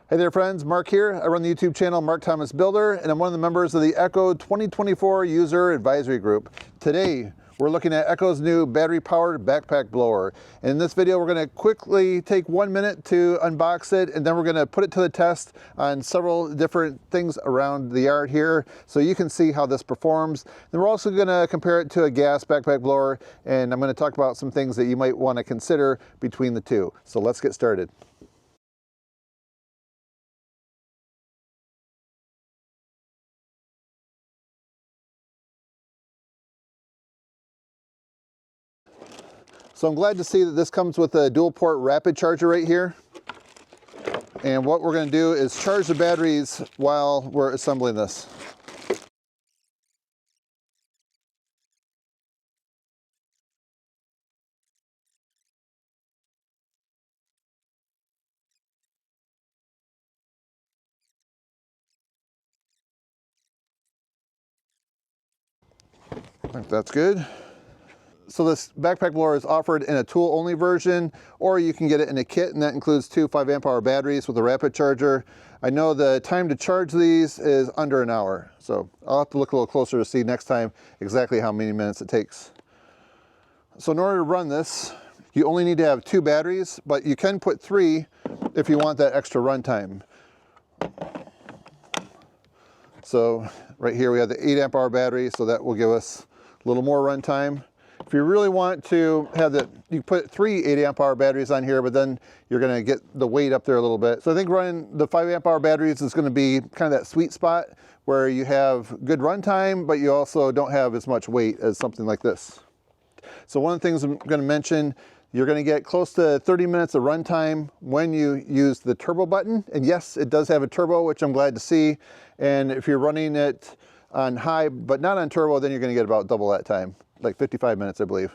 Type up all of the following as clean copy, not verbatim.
Hey there friends, Mark here. I run the YouTube channel Mark Thomas Builder, and I'm one of the members of the Echo 2024 User Advisory Group. Today, we're looking at Echo's new battery-powered backpack blower. And in this video, we're going to quickly take 1 minute to unbox it, and then we're going to put it to the test on several different things around the yard here, so you can see how this performs. Then we're also going to compare it to a gas backpack blower, and I'm going to talk about some things that you might want to consider between the two. So let's get started. So I'm glad to see that this comes with a dual port rapid charger right here. And what we're going to do is charge the batteries while we're assembling this. I think that's good. So this backpack blower is offered in a tool-only version, or you can get it in a kit, and that includes two 5 amp hour batteries with a rapid charger. I know the time to charge these is under an hour, so I'll have to look a little closer to see next time exactly how many minutes it takes. So in order to run this, you only need to have 2 batteries, but you can put 3 if you want that extra run time. So right here we have the 8 amp hour battery, so that will give us a little more run time. If you really want to have that, you put 3 8 amp hour batteries on here, but then you're going to get the weight up there a little bit. So I think running the 5 amp hour batteries is going to be kind of that sweet spot where you have good run time, but you also don't have as much weight as something like this. So one of the things I'm going to mention, you're going to get close to 30 minutes of run time when you use the turbo button. And yes, it does have a turbo, which I'm glad to see. And if you're running it on high, but not on turbo, then you're going to get about double that time. Like 55 minutes, I believe.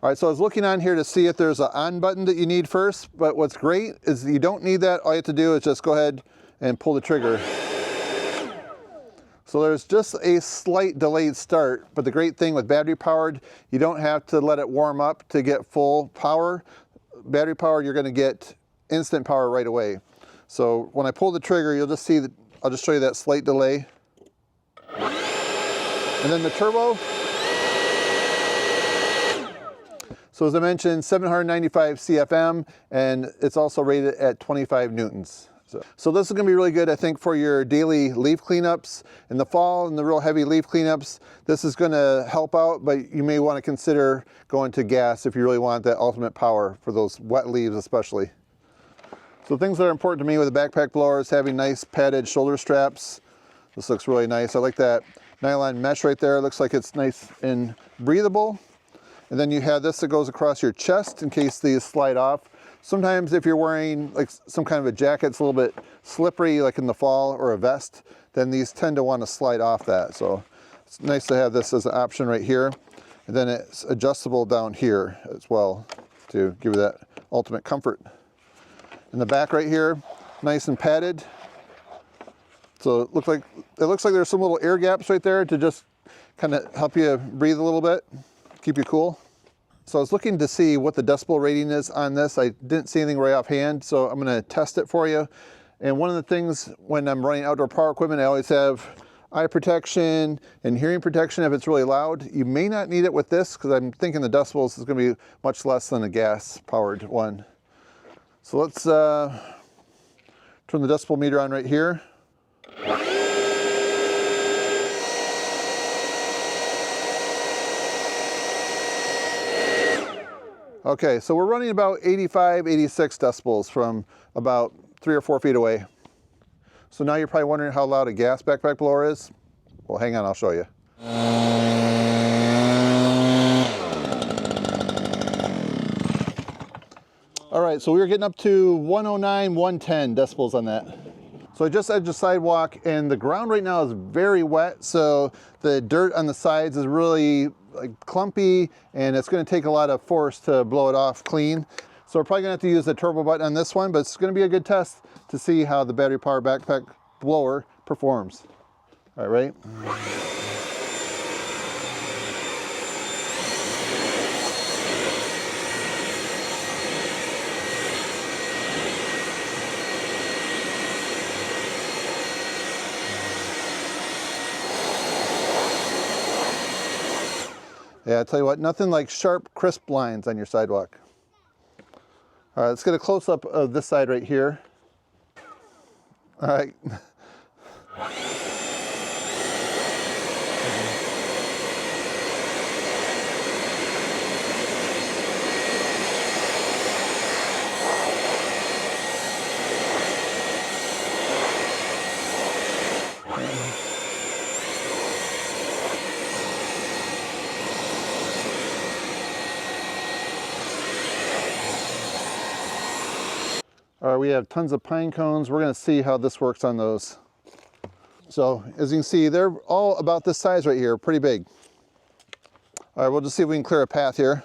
All right, so I was looking on here to see if there's an on button that you need first, but what's great is you don't need that. All you have to do is just go ahead and pull the trigger. So there's just a slight delayed start, but the great thing with battery powered, you don't have to let it warm up to get full power. Battery powered, you're gonna get instant power right away. So when I pull the trigger, you'll just see that, I'll just show you that slight delay. And then the turbo. So as I mentioned, 795 CFM, and it's also rated at 25 newtons. So this is going to be really good, I think, for your daily leaf cleanups. In the fall and the real heavy leaf cleanups, this is going to help out, but you may want to consider going to gas if you really want that ultimate power for those wet leaves especially. So things that are important to me with a backpack blower is having nice padded shoulder straps. This looks really nice. I like that nylon mesh right there. It looks like it's nice and breathable. And then you have this that goes across your chest in case these slide off. Sometimes if you're wearing like some kind of a jacket, it's a little bit slippery like in the fall, or a vest, then these tend to want to slide off that. So it's nice to have this as an option right here. And then it's adjustable down here as well to give you that ultimate comfort. In the back right here, nice and padded. So it looks like there's some little air gaps right there to just kind of help you breathe a little bit, keep you cool. So I was looking to see what the decibel rating is on this. I didn't see anything right offhand, so I'm going to test it for you. And one of the things when I'm running outdoor power equipment, I always have eye protection and hearing protection if it's really loud. You may not need it with this because I'm thinking the decibels is going to be much less than a gas powered one. So let's turn the decibel meter on right here. Okay, so we're running about 85, 86 decibels from about 3 or 4 feet away. So now you're probably wondering how loud a gas backpack blower is. Well, hang on, I'll show you. All right, so we were getting up to 109, 110 decibels on that. So I just edged the sidewalk, and the ground right now is very wet, so the dirt on the sides is really like clumpy, and it's going to take a lot of force to blow it off clean. So we're probably going to have to use the turbo button on this one, but it's going to be a good test to see how the battery powered backpack blower performs. All right, ready? Yeah, I tell you what, nothing like sharp, crisp lines on your sidewalk. All right, let's get a close-up of this side right here. All right. All right, we have tons of pine cones. We're gonna see how this works on those. So as you can see, they're all about this size right here, pretty big. All right, we'll just see if we can clear a path here.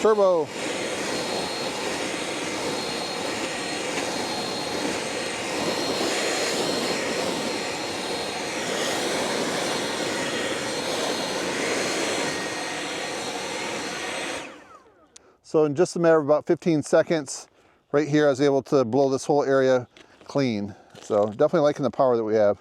Turbo. So in just a matter of about 15 seconds, right here, I was able to blow this whole area clean. So definitely liking the power that we have.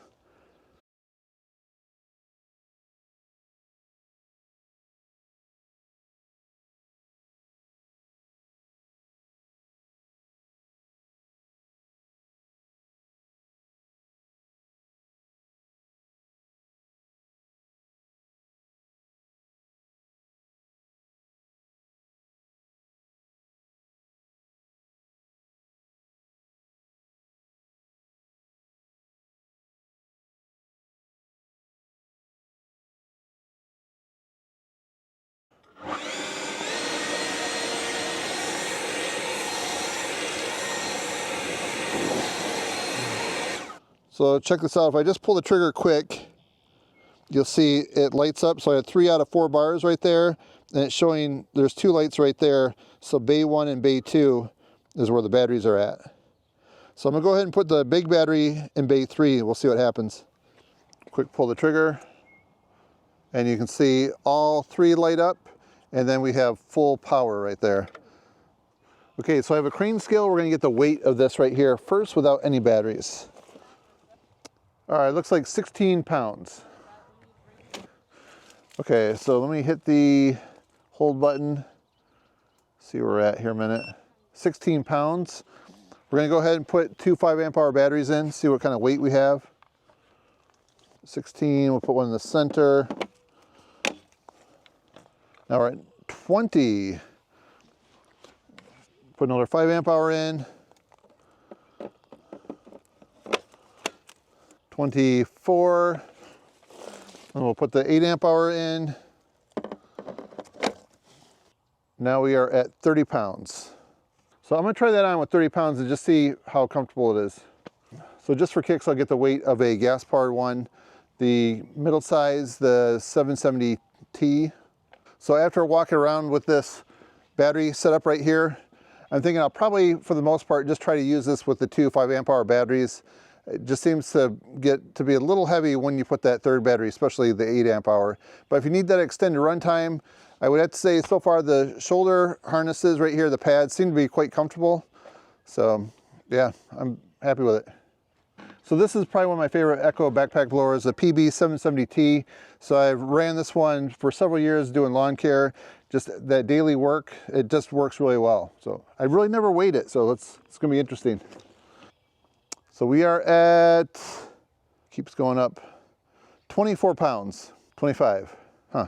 So check this out, if I just pull the trigger quick, you'll see it lights up. So I had 3 out of 4 bars right there, and it's showing there's 2 lights right there. So bay 1 and bay 2 is where the batteries are at. So I'm gonna go ahead and put the big battery in bay 3. We'll see what happens. Quick pull the trigger, and you can see all 3 light up, and then we have full power right there. Okay, so I have a crane scale. We're gonna get the weight of this right here first without any batteries. All right, looks like 16 pounds. Okay, so let me hit the hold button. See where we're at here a minute. 16 pounds. We're gonna go ahead and put 2 5-amp-hour batteries in, see what kind of weight we have. 16, we'll put one in the center. Now we're at 20. Put another 5-amp-hour in. 24. And we'll put the 8-amp-hour in. Now we are at 30 pounds. So I'm gonna try that on with 30 pounds and just see how comfortable it is. So just for kicks, I'll get the weight of a gas-powered one, the middle size, the 770T. So after walking around with this battery set up right here, I'm thinking I'll probably, for the most part, just try to use this with the 2 5-amp-hour batteries. It just seems to get to be a little heavy when you put that third battery, especially the 8-amp-hour. But if you need that extended runtime, I would have to say so far the shoulder harnesses right here, the pads, seem to be quite comfortable. So yeah, I'm happy with it. So this is probably one of my favorite Echo backpack blowers, the PB770T. So I've ran this one for several years doing lawn care. Just that daily work, it just works really well. So I really never weighed it, so it's gonna be interesting. So we are at, keeps going up, 24 pounds, 25, huh.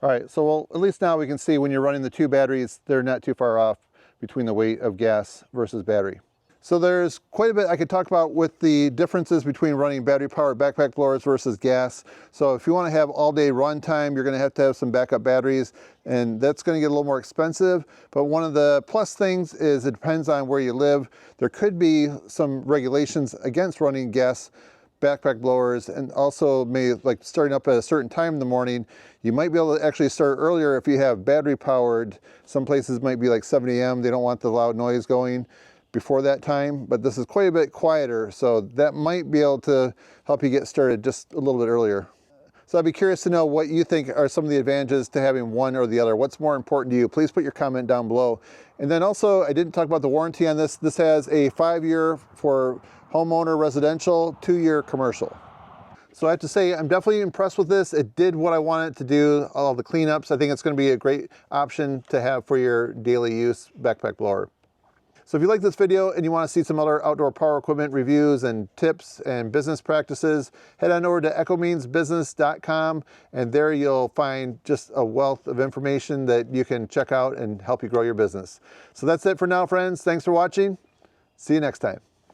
All right, so well, at least now we can see when you're running the 2 batteries, they're not too far off between the weight of gas versus battery. So there's quite a bit I could talk about with the differences between running battery-powered backpack blowers versus gas. So if you want to have all-day run time, you're going to have some backup batteries, and that's going to get a little more expensive. But one of the plus things is it depends on where you live. There could be some regulations against running gas backpack blowers, and also like starting up at a certain time in the morning. You might be able to actually start earlier if you have battery powered. Some places might be like 7 a.m. They don't want the loud noise going before that time, but this is quite a bit quieter, so that might be able to help you get started just a little bit earlier. So I'd be curious to know what you think are some of the advantages to having one or the other. What's more important to you? Please put your comment down below. And then also, I didn't talk about the warranty on this. This has a 5-year for homeowner residential, 2-year commercial. So I have to say, I'm definitely impressed with this. It did what I wanted it to do, all the cleanups. I think it's going to be a great option to have for your daily use backpack blower. So if you like this video and you want to see some other outdoor power equipment reviews and tips and business practices, head on over to echomeansbusiness.com, and there you'll find just a wealth of information that you can check out and help you grow your business. So that's it for now, friends. Thanks for watching. See you next time.